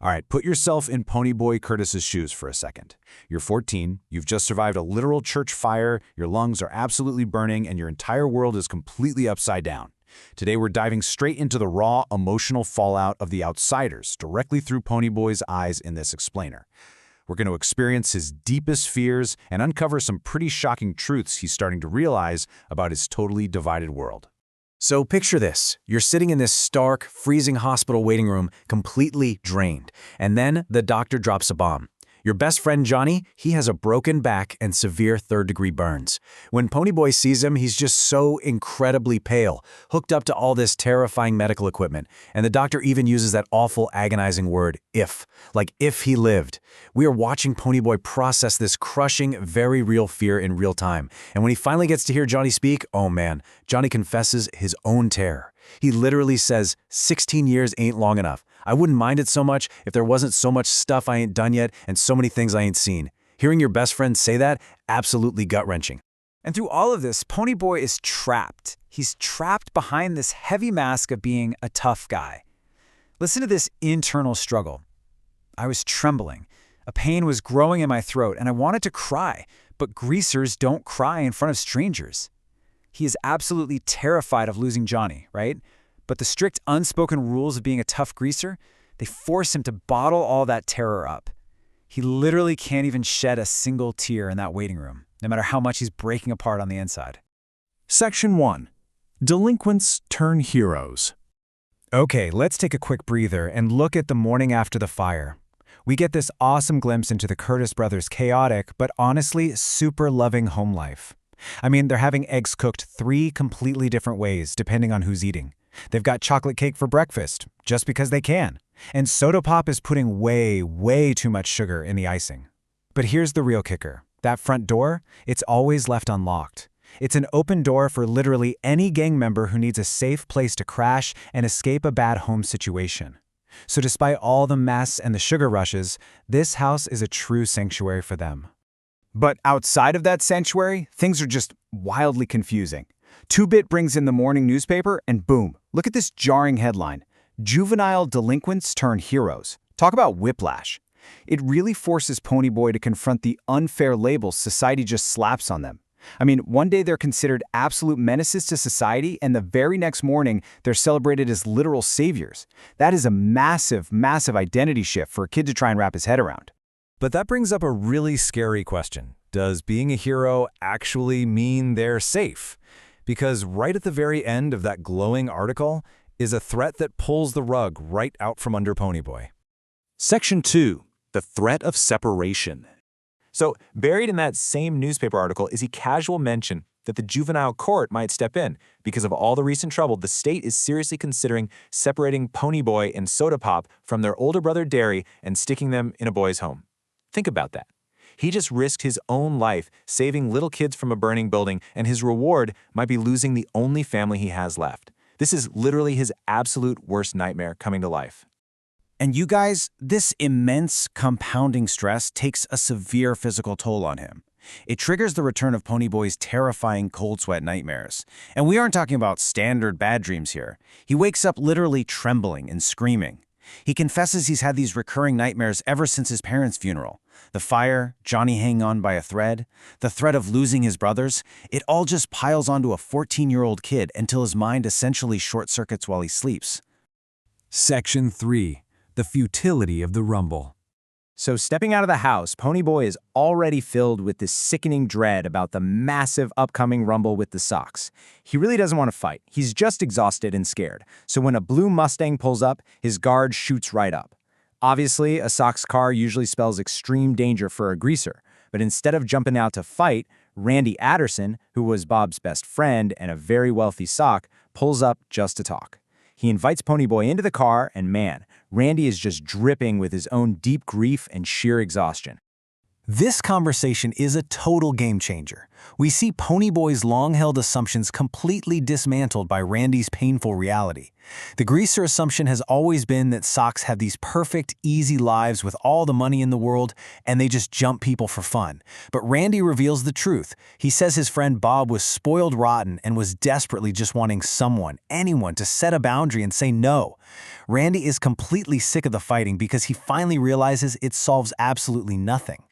All right, put yourself in Ponyboy Curtis's shoes for a second. You're 14, you've just survived a literal church fire, your lungs are absolutely burning, and your entire world is completely upside down. Today we're diving straight into the raw, emotional fallout of the outsiders, directly through Ponyboy's eyes in this explainer. We're going to experience his deepest fears and uncover some pretty shocking truths he's starting to realize about his totally divided world. So picture this. You're sitting in this stark, freezing hospital waiting room, completely drained. And then the doctor drops a bomb. Your best friend Johnny, he has a broken back and severe third-degree burns. When Ponyboy sees him, he's just so incredibly pale, hooked up to all this terrifying medical equipment. And the doctor even uses that awful, agonizing word, if. Like, if he lived. We are watching Ponyboy process this crushing, very real fear in real time. And when he finally gets to hear Johnny speak, oh man, Johnny confesses his own terror. He literally says, 16 years ain't long enough. I wouldn't mind it so much if there wasn't so much stuff I ain't done yet and so many things I ain't seen. Hearing your best friend say that, absolutely gut-wrenching. And through all of this, Ponyboy is trapped. He's trapped behind this heavy mask of being a tough guy. Listen to this internal struggle. I was trembling. A pain was growing in my throat, and I wanted to cry, but greasers don't cry in front of strangers. He is absolutely terrified of losing Johnny, right? But the strict unspoken rules of being a tough greaser, they force him to bottle all that terror up. He literally can't even shed a single tear in that waiting room, no matter how much he's breaking apart on the inside. Section 1. Delinquents turn heroes. Okay, let's take a quick breather and look at the morning after the fire. We get this awesome glimpse into the Curtis brothers' chaotic, but honestly super loving home life. I mean, they're having eggs cooked 3 completely different ways, depending on who's eating. They've got chocolate cake for breakfast, just because they can. And Soda Pop is putting way too much sugar in the icing. But here's the real kicker. That front door, it's always left unlocked. It's an open door for literally any gang member who needs a safe place to crash and escape a bad home situation. So despite all the mess and the sugar rushes, this house is a true sanctuary for them. But outside of that sanctuary, things are just wildly confusing. 2-Bit brings in the morning newspaper, and boom, look at this jarring headline. Juvenile delinquents turn heroes. Talk about whiplash. It really forces Ponyboy to confront the unfair labels society just slaps on them. I mean, one day they're considered absolute menaces to society, and the very next morning, they're celebrated as literal saviors. That is a massive identity shift for a kid to try and wrap his head around. But that brings up a really scary question. Does being a hero actually mean they're safe? Because right at the very end of that glowing article is a threat that pulls the rug right out from under Ponyboy. Section 2. The threat of separation. So, buried in that same newspaper article is a casual mention that the juvenile court might step in. Because of all the recent trouble, the state is seriously considering separating Ponyboy and Soda Pop from their older brother Derry and sticking them in a boys' home. Think about that. He just risked his own life saving little kids from a burning building, and his reward might be losing the only family he has left. This is literally his absolute worst nightmare coming to life. And you guys, this immense compounding stress takes a severe physical toll on him. It triggers the return of Ponyboy's terrifying cold sweat nightmares. And we aren't talking about standard bad dreams here. He wakes up literally trembling and screaming. He confesses he's had these recurring nightmares ever since his parents' funeral. The fire, Johnny hanging on by a thread, the threat of losing his brothers, it all just piles onto a 14-year-old kid until his mind essentially short-circuits while he sleeps. Section 3. The futility of the rumble. So stepping out of the house, Ponyboy is already filled with this sickening dread about the massive upcoming rumble with the Sox. He really doesn't want to fight. He's just exhausted and scared. So when a blue Mustang pulls up, his guard shoots right up. Obviously, a Sox car usually spells extreme danger for a greaser. But instead of jumping out to fight, Randy Adderson, who was Bob's best friend and a very wealthy Sock, pulls up just to talk. He invites Ponyboy into the car, and man, Randy is just dripping with his own deep grief and sheer exhaustion. This conversation is a total game changer. We see Ponyboy's long-held assumptions completely dismantled by Randy's painful reality. The greaser assumption has always been that socks have these perfect, easy lives with all the money in the world, and they just jump people for fun. But Randy reveals the truth. He says his friend Bob was spoiled rotten and was desperately just wanting someone, anyone, to set a boundary and say no. Randy is completely sick of the fighting because he finally realizes it solves absolutely nothing.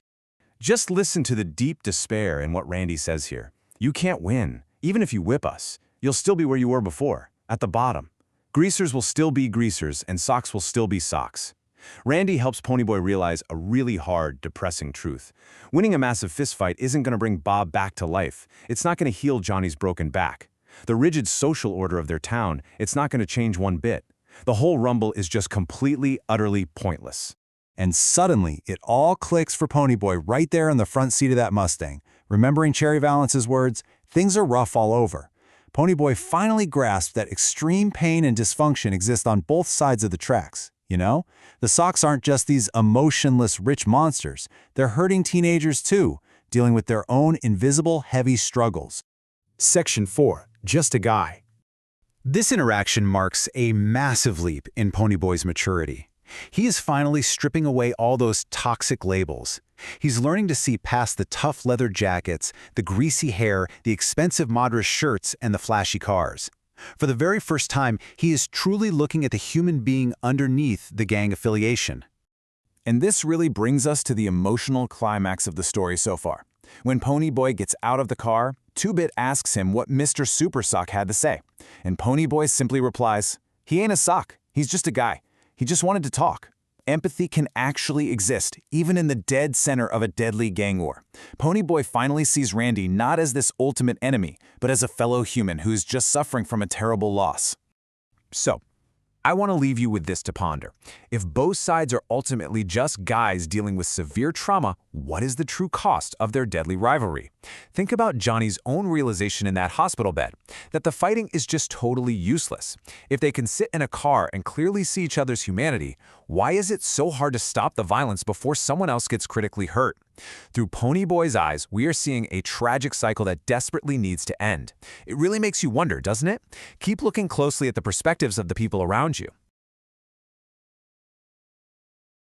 Just listen to the deep despair in what Randy says here. You can't win. Even if you whip us, you'll still be where you were before, at the bottom. Greasers will still be greasers, and socks will still be socks. Randy helps Ponyboy realize a really hard, depressing truth. Winning a massive fistfight isn't going to bring Bob back to life. It's not going to heal Johnny's broken back. The rigid social order of their town, it's not going to change one bit. The whole rumble is just completely, utterly pointless. And suddenly, it all clicks for Ponyboy right there in the front seat of that Mustang. Remembering Cherry Valance's words, things are rough all over. Ponyboy finally grasped that extreme pain and dysfunction exist on both sides of the tracks. You know, the socks aren't just these emotionless rich monsters. They're hurting teenagers too, dealing with their own invisible heavy struggles. Section 4. Just a guy. This interaction marks a massive leap in Ponyboy's maturity. He is finally stripping away all those toxic labels. He's learning to see past the tough leather jackets, the greasy hair, the expensive Madras shirts, and the flashy cars. For the very first time, he is truly looking at the human being underneath the gang affiliation. And this really brings us to the emotional climax of the story so far. When Ponyboy gets out of the car, 2-Bit asks him what Mr. Super Sock had to say. And Ponyboy simply replies, "He ain't a sock, he's just a guy. He just wanted to talk." Empathy can actually exist, even in the dead center of a deadly gang war. Ponyboy finally sees Randy not as this ultimate enemy, but as a fellow human who's just suffering from a terrible loss. So, I want to leave you with this to ponder. If both sides are ultimately just guys dealing with severe trauma, what is the true cost of their deadly rivalry? Think about Johnny's own realization in that hospital bed, that the fighting is just totally useless. If they can sit in a car and clearly see each other's humanity, why is it so hard to stop the violence before someone else gets critically hurt? Through Ponyboy's eyes, we are seeing a tragic cycle that desperately needs to end. It really makes you wonder, doesn't it? Keep looking closely at the perspectives of the people around you.